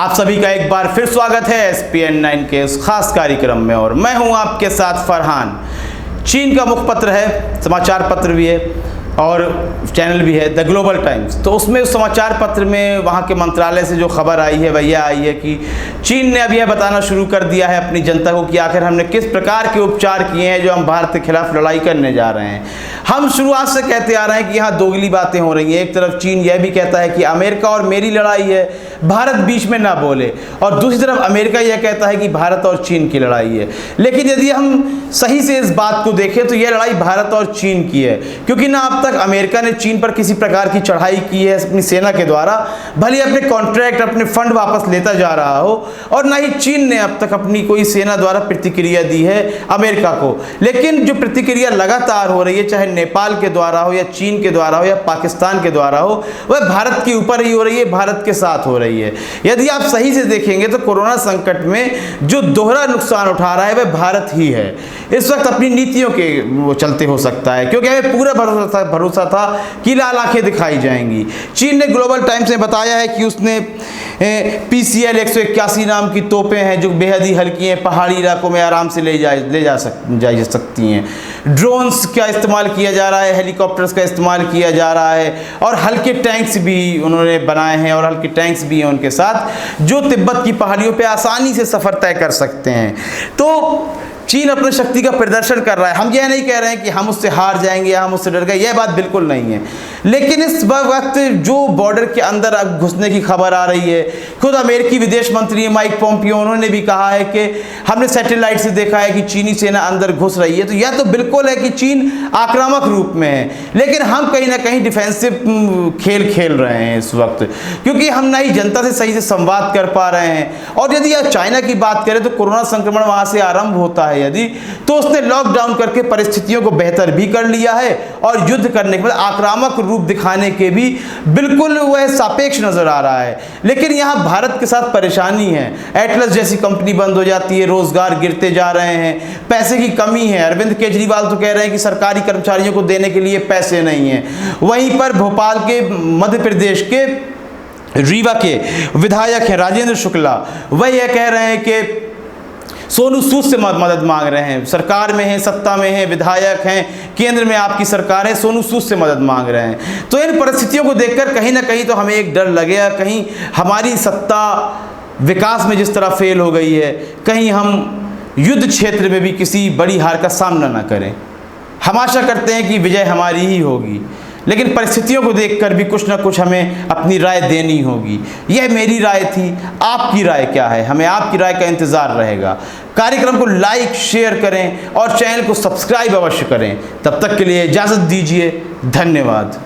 आप सभी का एक बार फिर स्वागत है SPN9 के इस खास कार्यक्रम में और मैं हूं आपके साथ फरहान। चीन का मुखपत्र है, समाचार पत्र भी है और चैनल भी है द ग्लोबल टाइम्स। तो उसमें उस समाचार पत्र में वहाँ के मंत्रालय से जो खबर आई है वह यह आई है कि चीन ने अब यह बताना शुरू कर दिया है अपनी जनता को कि आखिर हमने किस प्रकार के उपचार किए हैं जो हम भारत के खिलाफ लड़ाई करने जा रहे हैं। हम शुरुआत से कहते आ रहे हैं कि यहाँ दोगली बातें हो रही हैं। एक तरफ चीन यह भी कहता है कि अमेरिका और मेरी लड़ाई है, भारत बीच में ना बोले, और दूसरी तरफ अमेरिका यह कहता है कि भारत और चीन की लड़ाई है। लेकिन यदि हम सही से इस बात को देखें तो यह लड़ाई भारत और चीन की है, क्योंकि ना अब तक अमेरिका ने चीन पर किसी प्रकार की चढ़ाई की है अपनी सेना के द्वारा, भले ही अपने कॉन्ट्रैक्ट अपने फंड वापस लेता जा रहा हो, और ना ही चीन ने अब तक अपनी कोई सेना द्वारा प्रतिक्रिया दी है अमेरिका को। लेकिन जो प्रतिक्रिया लगातार हो रही है, चाहे नेपाल के द्वारा हो या चीन के द्वारा हो या पाकिस्तान के द्वारा हो, वह भारत के ऊपर ही हो रही है, भारत के साथ हो रही है। यदि आप सही से देखेंगे तो कोरोना संकट में जो दोहरा नुकसान उठा रहा है वह भारत ही है। इस वक्त अपनी नीतियों के वो चलते हो सकता है, क्योंकि हमें पूरा भरोसा था कि लाल आंखें दिखाई जाएंगी। चीन ने ग्लोबल टाइम्स में बताया है कि उसने PCL 181 नाम की तोपें हैं जो बेहद ही हल्की हैं, पहाड़ी इलाकों में आराम से ले जा सकती हैं। ड्रोन्स का इस्तेमाल किया जा रहा है, हेलीकॉप्टर्स का इस्तेमाल किया जा रहा है, और हल्के टैंक्स भी उन्होंने बनाए हैं और हल्के टैंक्स भी हैं उनके साथ जो तिब्बत की पहाड़ियों पे आसानी से सफ़र तय कर सकते हैं। तो चीन अपनी शक्ति का प्रदर्शन कर रहा है। हम यह नहीं कह रहे हैं कि हम उससे हार जाएंगे या हम उससे डर गए, यह बात बिल्कुल नहीं है। लेकिन इस वक्त जो बॉर्डर के अंदर अब घुसने की खबर आ रही है, खुद अमेरिकी विदेश मंत्री माइक पोम्पियो उन्होंने भी कहा है कि हमने सैटेलाइट से देखा है कि चीनी सेना अंदर घुस रही है। तो यह तो बिल्कुल है कि चीन आक्रामक रूप में है, लेकिन हम कहीं ना कहीं डिफेंसिव खेल खेल रहे हैं इस वक्त, क्योंकि हम ना ही जनता से सही से संवाद कर पा रहे हैं। और यदि आप चाइना की बात करें तो कोरोना संक्रमण वहाँ से आरंभ होता है यदि, तो उसने लॉकडाउन करके परिस्थितियों को बेहतर भी कर लिया है और युद्ध करने के बाद आक्रामक रूप दिखाने के भी बिल्कुल वह सापेक्ष नजर आ रहा है। लेकिन यहाँ भारत के साथ परेशानी है, एटलस जैसी कंपनी बंद हो जाती है, रोजगार गिरते जा रहे हैं, पैसे की कमी है। अरविंद केजरीवाल तो कह रहे हैं कि सरकारी कर्मचारियों को देने के लिए पैसे नहीं है। वहीं पर भोपाल के मध्य प्रदेश के रीवा के विधायक हैं राजेंद्र शुक्ला, वह यह कह रहे हैं कि सोनू सूद से मदद मांग रहे हैं। सरकार में हैं, सत्ता में हैं, विधायक हैं, केंद्र में आपकी सरकार है, सोनू सूद से मदद मांग रहे हैं। तो इन परिस्थितियों को देखकर कहीं ना कहीं तो हमें एक डर लगेगा, कहीं हमारी सत्ता विकास में जिस तरह फेल हो गई है, कहीं हम युद्ध क्षेत्र में भी किसी बड़ी हार का सामना ना करें। हम आशा करते हैं कि विजय हमारी ही होगी, लेकिन परिस्थितियों को देखकर भी कुछ ना कुछ हमें अपनी राय देनी होगी। यह मेरी राय थी, आपकी राय क्या है? हमें आपकी राय का इंतज़ार रहेगा। कार्यक्रम को लाइक शेयर करें और चैनल को सब्सक्राइब अवश्य करें। तब तक के लिए इजाज़त दीजिए, धन्यवाद।